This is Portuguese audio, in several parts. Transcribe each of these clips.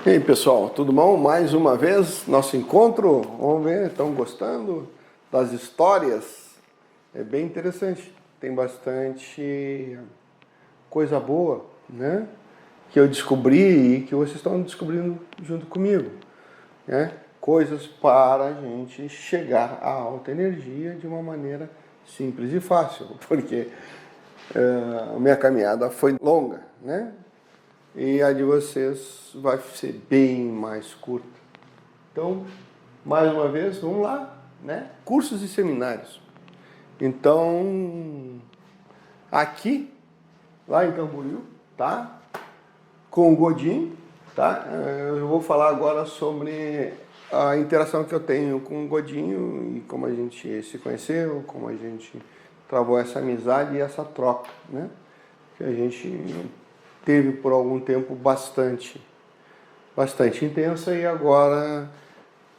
E aí, pessoal, tudo bom? Mais uma vez, nosso encontro. Vamos ver, estão gostando das histórias? É bem interessante. Tem bastante coisa boa, né? Que eu descobri e que vocês estão descobrindo junto comigo, né? Coisas para a gente chegar à alta energia de uma maneira simples e fácil, porque a minha caminhada foi longa, né? E a de vocês vai ser bem mais curta. Então, mais uma vez, vamos lá, né? Cursos e seminários. Então, aqui, lá em Camboriú, tá? Com o Godinho, tá? Eu vou falar agora sobre a interação que eu tenho com o Godinho e como a gente se conheceu, como a gente travou essa amizade e essa troca, né? Que a gente teve por algum tempo bastante intensa, e agora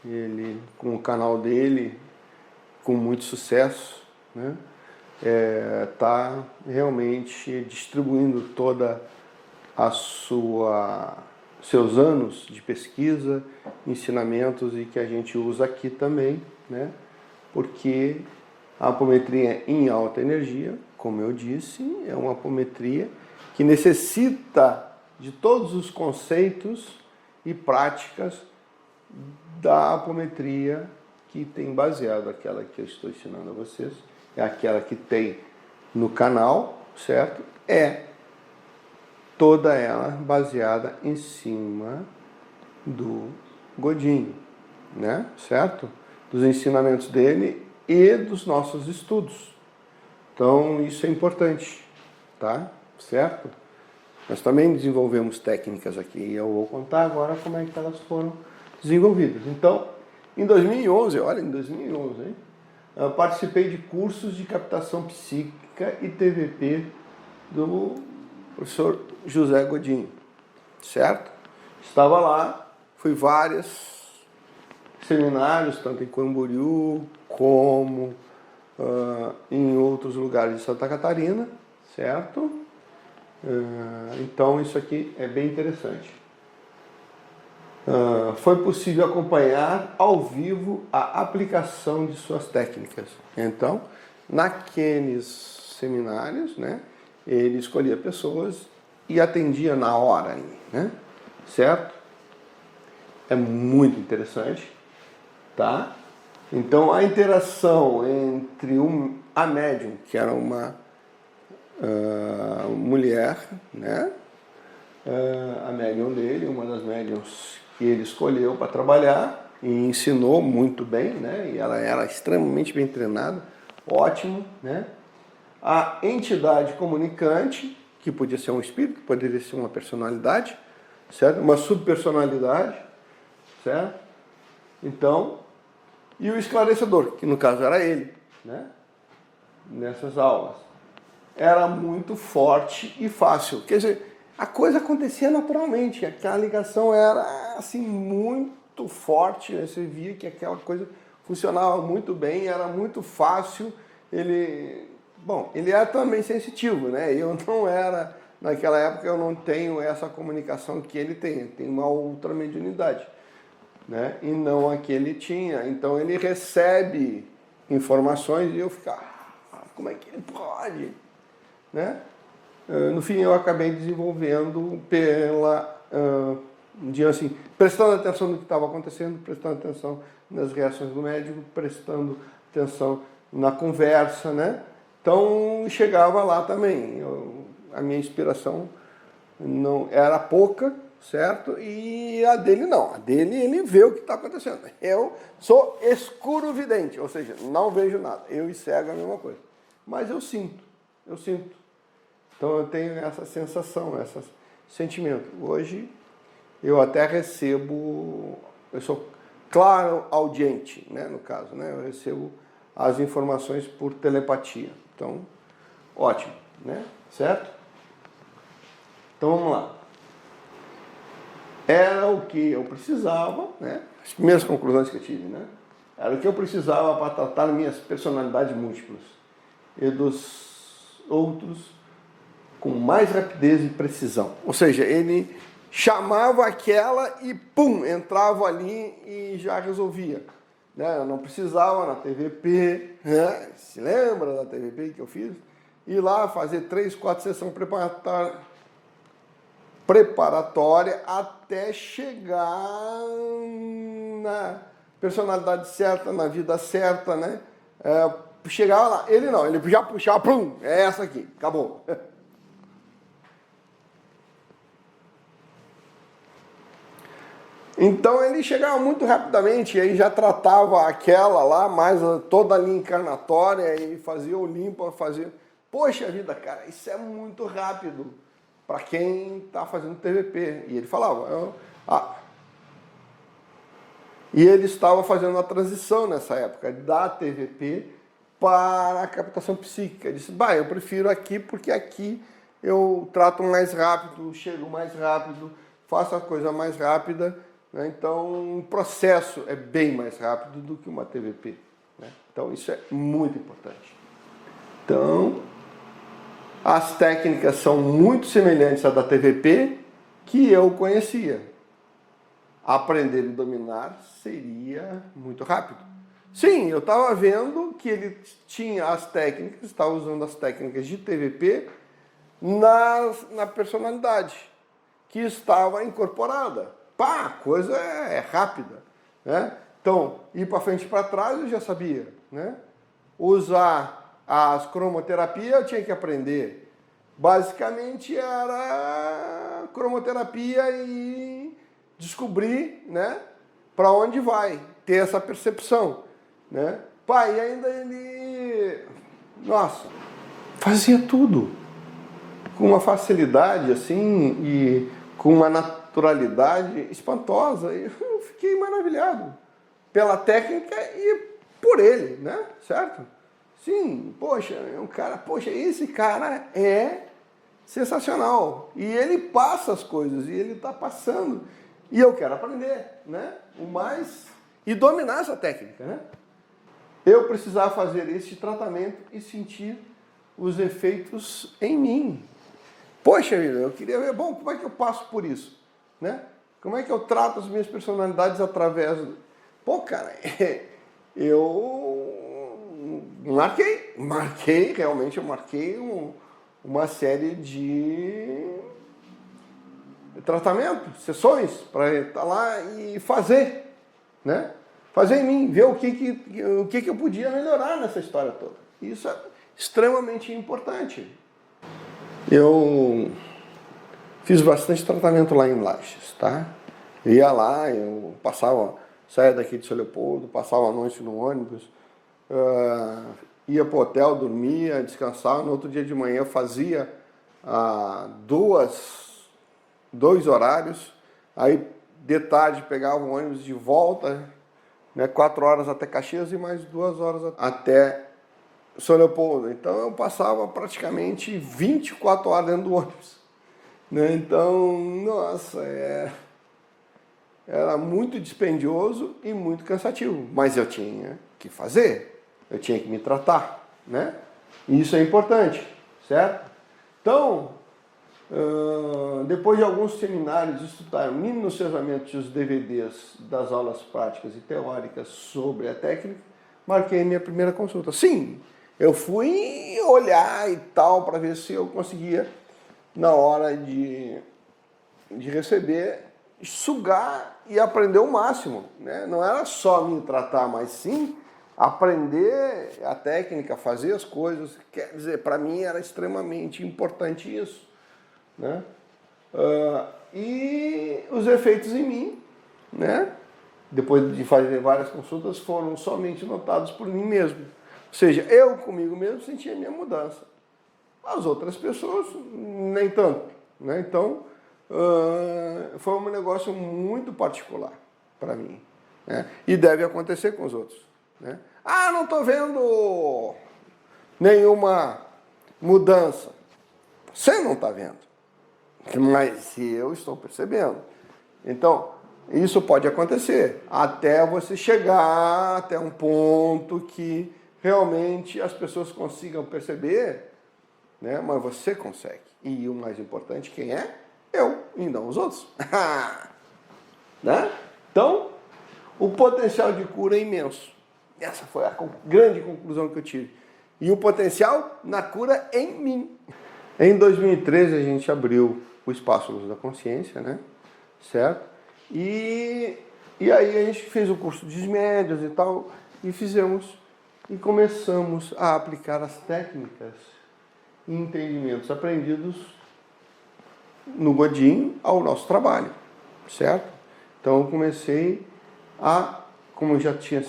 ele, com o canal dele, com muito sucesso, né, tá realmente distribuindo toda a seus anos de pesquisa, ensinamentos, e que a gente usa aqui também, né, porque a apometria em alta energia, como eu disse, é uma apometria que necessita de todos os conceitos e práticas da apometria que tem baseado, aquela que eu estou ensinando a vocês, é aquela que tem no canal, certo? É toda ela baseada em cima do Godinho, né? Certo? Dos ensinamentos dele e dos nossos estudos. Então, isso é importante, tá? Certo? Nós também desenvolvemos técnicas aqui e eu vou contar agora como é que elas foram desenvolvidas. Então, em 2011, olha, em 2011, hein, eu participei de cursos de captação psíquica e TVP do professor José Godinho, certo? Estava lá, fui vários seminários, tanto em Camboriú como em outros lugares de Santa Catarina, certo? Então isso aqui é bem interessante. Foi possível acompanhar ao vivo a aplicação de suas técnicas. Então, naqueles seminários, né, ele escolhia pessoas e atendia na hora, né? Certo? É muito interessante, tá? Então, a interação entre a médium, que era uma mulher, né? A médium dele, uma das médiums que ele escolheu para trabalhar e ensinou muito bem, né? E ela era extremamente bem treinada, ótimo, né? A entidade comunicante, que podia ser um espírito, poderia ser uma personalidade, certo? Uma subpersonalidade, certo? Então, e o esclarecedor, que no caso era ele, né? Nessas aulas. Era muito forte e fácil. Quer dizer, a coisa acontecia naturalmente, aquela ligação era assim muito forte, né? Você via que aquela coisa funcionava muito bem, era muito fácil. Ele era também sensitivo, né? Eu não era, naquela época eu não tenho essa comunicação que ele tem uma outra mediunidade, né? E não a que ele tinha. Então ele recebe informações e eu fico, como é que ele pode, né? No fim eu acabei desenvolvendo assim, prestando atenção no que estava acontecendo, prestando atenção nas reações do médico, prestando atenção na conversa, né? Então chegava lá também. A minha inspiração não era pouca, certo? E a dele não. A dele ele vê o que está acontecendo. Eu sou escuro vidente, ou seja, não vejo nada. Eu e cego é a mesma coisa. Mas eu sinto. Então eu tenho essa sensação, esse sentimento. Hoje eu até recebo, eu sou claro audiente, né, no caso, né? Eu recebo as informações por telepatia. Então, ótimo, né? Certo? Então vamos lá. Era o que eu precisava, né? As primeiras conclusões que eu tive, né? Era o que eu precisava para tratar minhas personalidades múltiplas e dos outros com mais rapidez e precisão. Ou seja, ele chamava aquela e pum, entrava ali e já resolvia. Né? Eu não precisava na TVP, né? Se lembra da TVP que eu fiz? Ir lá fazer 3, 4 sessões preparatória até chegar na personalidade certa, na vida certa, né? Chegava lá, ele não, ele já puxava, plum, é essa aqui, acabou. Então ele chegava muito rapidamente, e aí já tratava aquela lá, mais toda a linha encarnatória, e fazia o limpo, fazia... Poxa vida, cara, isso é muito rápido para quem está fazendo TVP. E ele falava... E ele estava fazendo a transição nessa época, da TVP para a captação psíquica. Ele disse, eu prefiro aqui porque aqui eu trato mais rápido, chego mais rápido, faço a coisa mais rápida, né? Então o processo é bem mais rápido do que uma TVP. Né? Então isso é muito importante. Então as técnicas são muito semelhantes à da TVP que eu conhecia. Aprender e dominar seria muito rápido. Sim, eu estava vendo que ele tinha as técnicas, estava usando as técnicas de TVP na personalidade, que estava incorporada. Pá, a coisa é rápida. Né? Então, ir para frente e para trás eu já sabia. Né? Usar as cromoterapias eu tinha que aprender. Basicamente era cromoterapia e descobrir, né, para onde vai, ter essa percepção, né? Pai, e ainda ele, nossa, fazia tudo com uma facilidade assim e com uma naturalidade espantosa. E eu fiquei maravilhado pela técnica e por ele, né? Certo? Sim, poxa, é um cara, poxa, esse cara é sensacional e ele passa as coisas e ele está passando. E eu quero aprender, né? E dominar essa técnica, né? Eu precisava fazer esse tratamento e sentir os efeitos em mim. Poxa vida, eu queria ver, bom, como é que eu passo por isso? Né? Como é que eu trato as minhas personalidades através do... Pô, cara, eu realmente eu marquei uma série de tratamento, sessões, para estar lá e fazer, né? Fazer em mim, ver o que eu podia melhorar nessa história toda. Isso é extremamente importante. Eu fiz bastante tratamento lá em Lages, tá? Eu ia lá, eu saía daqui de São Leopoldo, passava a noite no ônibus, ia pro hotel, dormia, descansava, no outro dia de manhã eu fazia dois horários, aí de tarde pegava o ônibus de volta, né, 4 horas até Caxias e mais 2 horas até São Leopoldo. Então eu passava praticamente 24 horas dentro do ônibus. Né? Então, nossa, era muito dispendioso e muito cansativo, mas eu tinha que fazer, eu tinha que me tratar, né? E isso é importante, certo? Então, depois de alguns seminários, estudar minuciosamente os DVDs das aulas práticas e teóricas sobre a técnica, marquei minha primeira consulta. Sim, eu fui olhar e tal para ver se eu conseguia, na hora de receber, sugar e aprender o máximo. Né? Não era só me tratar, mas sim aprender a técnica, fazer as coisas. Quer dizer, para mim era extremamente importante isso. Né? E os efeitos em mim, né? Depois de fazer várias consultas, foram somente notados por mim mesmo. Ou seja, eu comigo mesmo sentia a minha mudança. As outras pessoas, nem tanto. Né? Então, foi um negócio muito particular para mim. Né? E deve acontecer com os outros. Né? Ah, não estou vendo nenhuma mudança. Você não está vendo. Mas eu estou percebendo. Então, isso pode acontecer até você chegar até um ponto que realmente as pessoas consigam perceber, né? Mas você consegue. E o mais importante, quem é? eu e não os outros. Né? Então, o potencial de cura é imenso. Essa foi a grande conclusão que eu tive. E o potencial na cura em mim. Em 2013 a gente abriu o Espaço Luz da Consciência, né? Certo? E aí a gente fez o curso de médios e tal, e começamos a aplicar as técnicas e entendimentos aprendidos no Godin ao nosso trabalho, certo? Então eu comecei como eu já tinha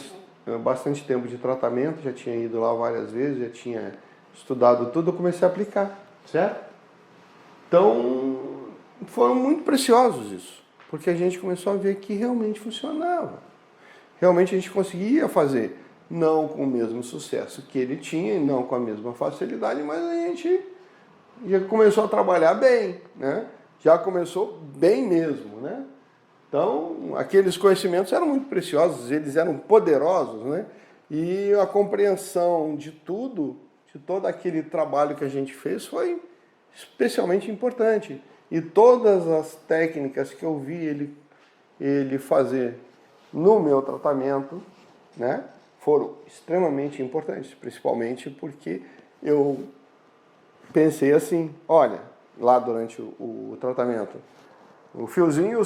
bastante tempo de tratamento, já tinha ido lá várias vezes, já tinha estudado tudo, eu comecei a aplicar, certo? Então foram muito preciosos isso, porque a gente começou a ver que realmente funcionava. Realmente a gente conseguia fazer, não com o mesmo sucesso que ele tinha, não com a mesma facilidade, mas a gente já começou a trabalhar bem, né? Já começou bem mesmo, né? Então, aqueles conhecimentos eram muito preciosos, eles eram poderosos, né? E a compreensão de tudo, de todo aquele trabalho que a gente fez, foi especialmente importante. E todas as técnicas que eu vi ele fazer no meu tratamento, né, foram extremamente importantes, principalmente porque eu pensei assim, olha, lá durante o tratamento, o fiozinho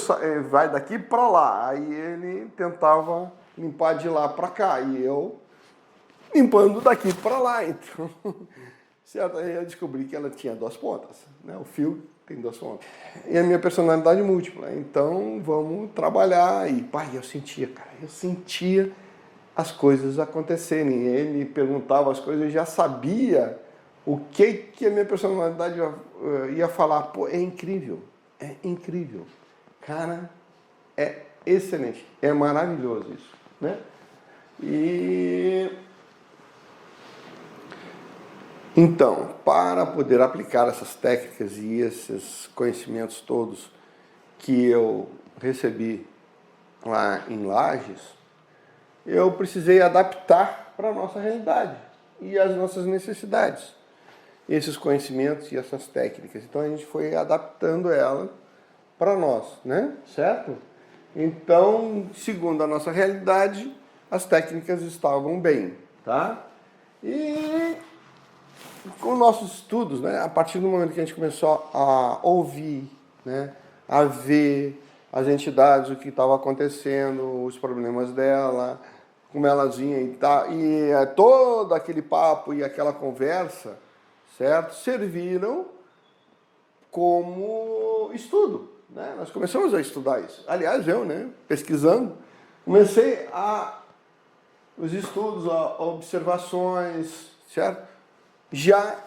vai daqui para lá, aí ele tentava limpar de lá para cá, e eu limpando daqui para lá, então, certo? Aí eu descobri que ela tinha duas pontas, né? O fio tem duas pontas. E a minha personalidade múltipla, então vamos trabalhar, e pai, eu sentia as coisas acontecerem, ele perguntava as coisas, eu já sabia o que a minha personalidade ia falar. Pô, é incrível. Cara, é excelente. É maravilhoso isso, né? E então, para poder aplicar essas técnicas e esses conhecimentos todos que eu recebi lá em Lages, eu precisei adaptar para a nossa realidade e as nossas necessidades, esses conhecimentos e essas técnicas. Então a gente foi adaptando ela para nós, né? Certo? Então, segundo a nossa realidade, as técnicas estavam bem, tá? E com nossos estudos, né, a partir do momento que a gente começou a ouvir, né, a ver as entidades, o que estava acontecendo, os problemas dela, como elas vinham e todo aquele papo e aquela conversa, certo, serviram como estudo, né? Nós começamos a estudar isso. Aliás, eu, né, pesquisando, comecei os estudos, observações, certo? Já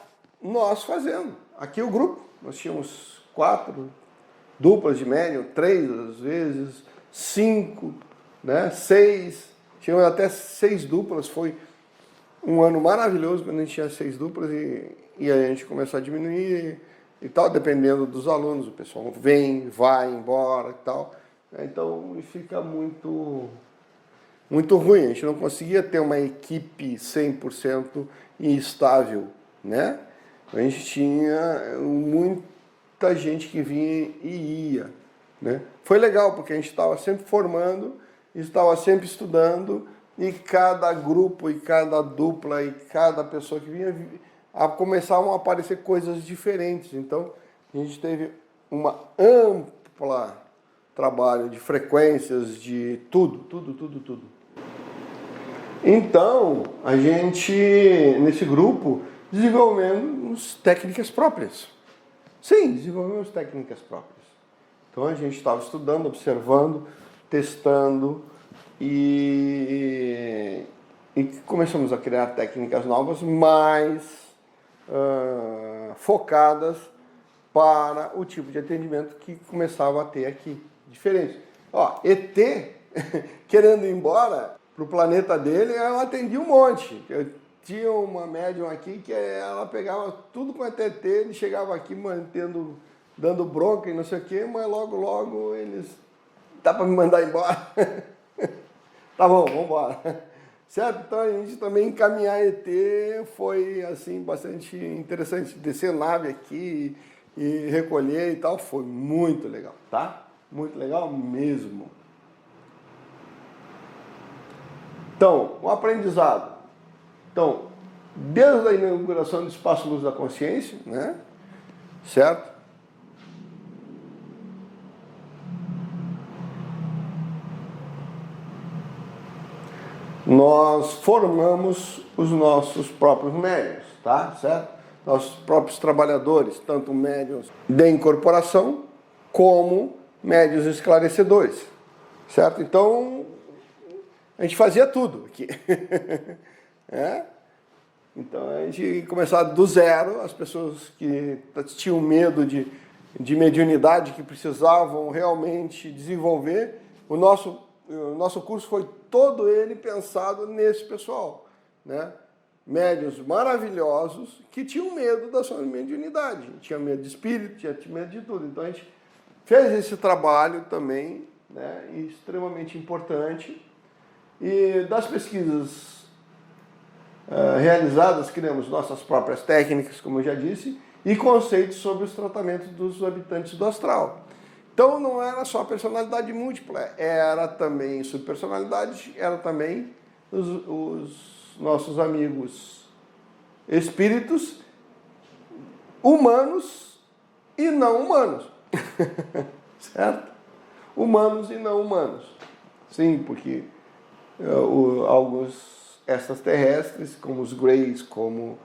nós fazendo. Aqui o grupo, nós tínhamos 4 duplas de médium, 3 às vezes, 5, né, 6, tínhamos até 6 duplas, foi um ano maravilhoso quando a gente tinha 6 duplas e a gente começou a diminuir e tal, dependendo dos alunos, o pessoal vem, vai embora e tal, então fica muito ruim, a gente não conseguia ter uma equipe 100% estável, né? A gente tinha muita gente que vinha e ia, né? Foi legal, porque a gente estava sempre formando, estava sempre estudando, e cada grupo, e cada dupla, e cada pessoa que vinha, começavam a aparecer coisas diferentes. Então, a gente teve uma ampla trabalho de frequências, de tudo. Então, a gente, nesse grupo, desenvolvemos técnicas próprias. Sim, desenvolvemos técnicas próprias. Então, a gente estava estudando, observando, testando e começamos a criar técnicas novas, mais focadas para o tipo de atendimento que começava a ter aqui, diferente. Ó, ET, querendo ir embora para o planeta dele, eu atendi um monte. Eu tinha uma médium aqui que ela pegava tudo com ET, ele chegava aqui dando bronca e não sei o quê, mas logo eles... Dá para me mandar embora? Tá bom, vamos embora. Certo? Então a gente também encaminhar ET foi assim bastante interessante, descer nave aqui e recolher e tal, foi muito legal, tá? Muito legal mesmo. Então, o aprendizado. Então, desde a inauguração do Espaço Luz da Consciência, né? Certo? Nós formamos os nossos próprios médiuns, tá? Certo? Nossos próprios trabalhadores, tanto médiuns de incorporação como médiuns esclarecedores, certo? Então, a gente fazia tudo aqui. É? Então, a gente começava do zero, as pessoas que tinham medo de mediunidade, que precisavam realmente desenvolver, o nosso curso foi todo ele pensado nesse pessoal, né? Médiuns maravilhosos que tinham medo da sua mediunidade, tinha medo de espírito, tinha medo de tudo. Então a gente fez esse trabalho também, né? Extremamente importante. E das pesquisas realizadas, criamos nossas próprias técnicas, como eu já disse, e conceitos sobre os tratamentos dos habitantes do astral. Então não era só personalidade múltipla, era também subpersonalidade, era também os nossos amigos espíritos humanos e não humanos. Certo? Humanos e não humanos. Sim, porque alguns extraterrestres, como os Greys, como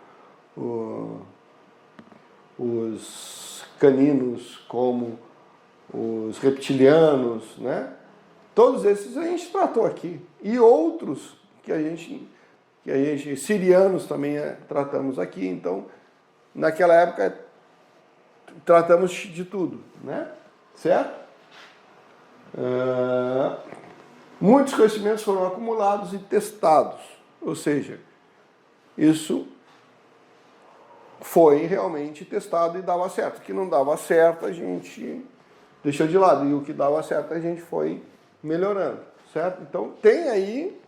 os caninos, como os reptilianos, né? Todos esses a gente tratou aqui. E outros que a gente sirianos também tratamos aqui. Então, naquela época, tratamos de tudo, né? Certo? Muitos conhecimentos foram acumulados e testados. Ou seja, isso foi realmente testado e dava certo. O que não dava certo, a gente deixou de lado. E o que dava certo, a gente foi melhorando, certo? Então, tem aí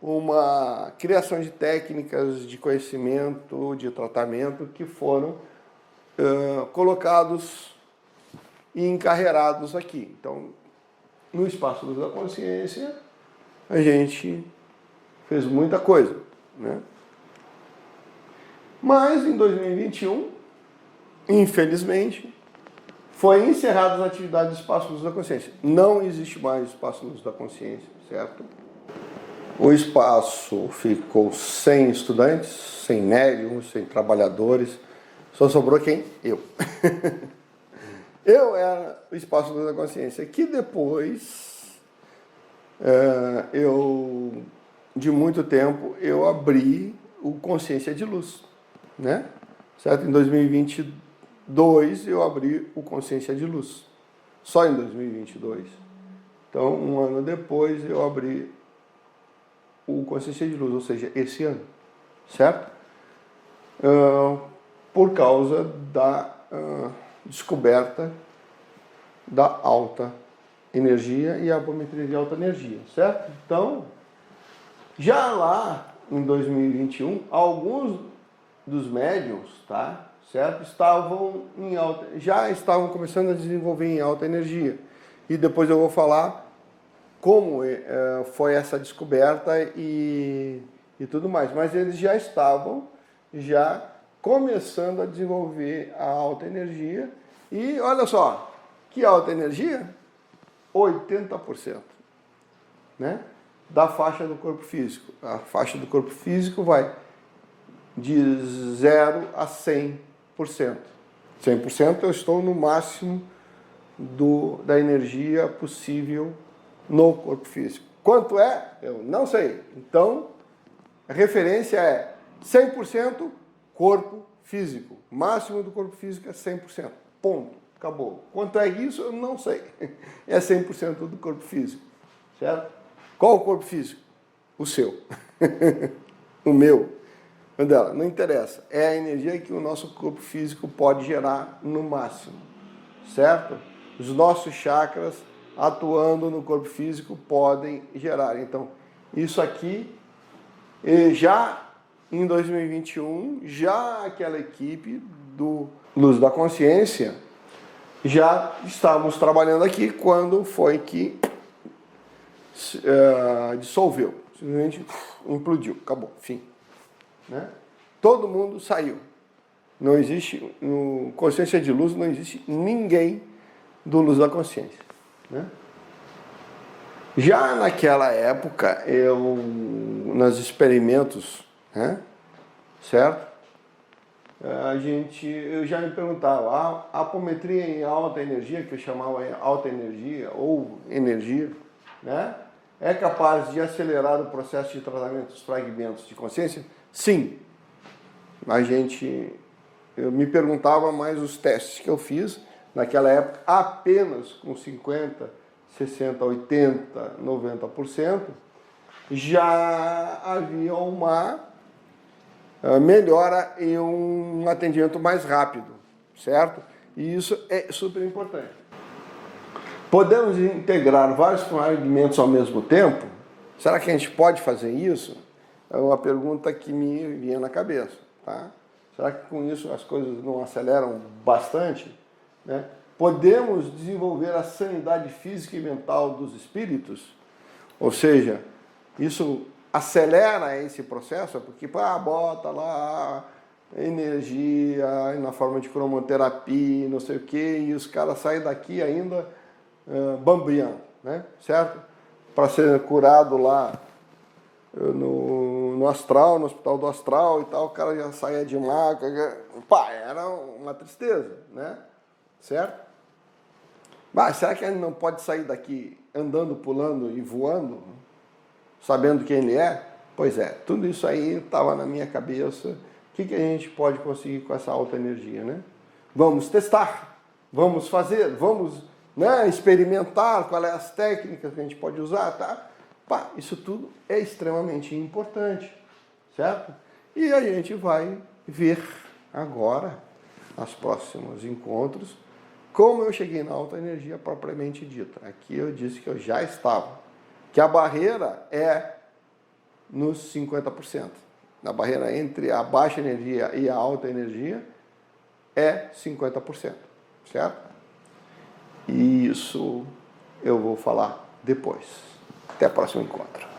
uma criação de técnicas de conhecimento, de tratamento, que foram colocados e encarreirados aqui. Então, no Espaço Luz da Consciência, a gente fez muita coisa, né? Mas, em 2021, infelizmente, foi encerradas as atividades do Espaço Luz da Consciência. Não existe mais Espaço Luz da Consciência, certo? O espaço ficou sem estudantes, sem médiums, sem trabalhadores. Só sobrou quem? Eu. Eu era o Espaço Luz da Consciência, que depois, de muito tempo, eu abri o Consciência de Luz, né? Certo? Em 2022 eu abri o Consciência de Luz. Só em 2022. Então, um ano depois eu abri o Consciência de Luz, ou seja, esse ano, certo? Por causa da descoberta da alta energia e a apometria de alta energia, certo? Então, já lá em 2021, alguns dos médiums, tá? Certo? Já estavam começando a desenvolver em alta energia. E depois eu vou falar como foi essa descoberta e tudo mais. Mas eles já estavam começando a desenvolver a alta energia. E olha só, que alta energia? 80%, né? Da faixa do corpo físico. A faixa do corpo físico vai de 0 a 100%. 100% eu estou no máximo da energia possível no corpo físico. Quanto é? Eu não sei. Então, a referência é 100% corpo físico. Máximo do corpo físico é 100%. Ponto. Acabou. Quanto é isso? Eu não sei. É 100% do corpo físico. Certo? Qual o corpo físico? O seu. O meu. Mandela, não interessa. É a energia que o nosso corpo físico pode gerar no máximo. Certo? Os nossos chakras atuando no corpo físico podem gerar. Então, isso aqui, já em 2021, já aquela equipe luz da consciência, já estávamos trabalhando aqui quando foi que dissolveu, simplesmente implodiu, acabou, fim. Né? Todo mundo saiu. Não existe, no consciência de luz, não existe ninguém do luz da consciência. Né? Já naquela época, nos experimentos, né? Certo? Eu já me perguntava, a apometria em alta energia, que eu chamava alta energia ou energia, né? É capaz de acelerar o processo de tratamento dos fragmentos de consciência? Sim. Eu me perguntava mais os testes que eu fiz naquela época, apenas com 50%, 60%, 80%, 90%, já havia uma melhora e um atendimento mais rápido, certo? E isso é super importante. Podemos integrar vários fragmentos ao mesmo tempo? Será que a gente pode fazer isso? É uma pergunta que me vinha na cabeça, tá? Será que com isso as coisas não aceleram bastante? Né? Podemos desenvolver a sanidade física e mental dos espíritos? Ou seja, isso acelera esse processo, porque bota lá energia na forma de cromoterapia, não sei o que, e os caras saem daqui ainda bambiando, né? Certo? Para ser curado lá no astral, no hospital do astral e tal, o cara já saía de maca, era uma tristeza, né? Certo? Mas será que ele não pode sair daqui andando, pulando e voando, sabendo quem ele é? Pois é, tudo isso aí estava na minha cabeça. O que a gente pode conseguir com essa alta energia, né? Vamos testar, vamos fazer, vamos, né, experimentar quais são as técnicas que a gente pode usar, tá? Isso tudo é extremamente importante, certo? E a gente vai ver agora, nos próximos encontros, como eu cheguei na alta energia propriamente dita. Aqui eu disse que eu já estava, que a barreira é nos 50%. A barreira entre a baixa energia e a alta energia é 50%, certo? E isso eu vou falar depois. Até o próximo encontro.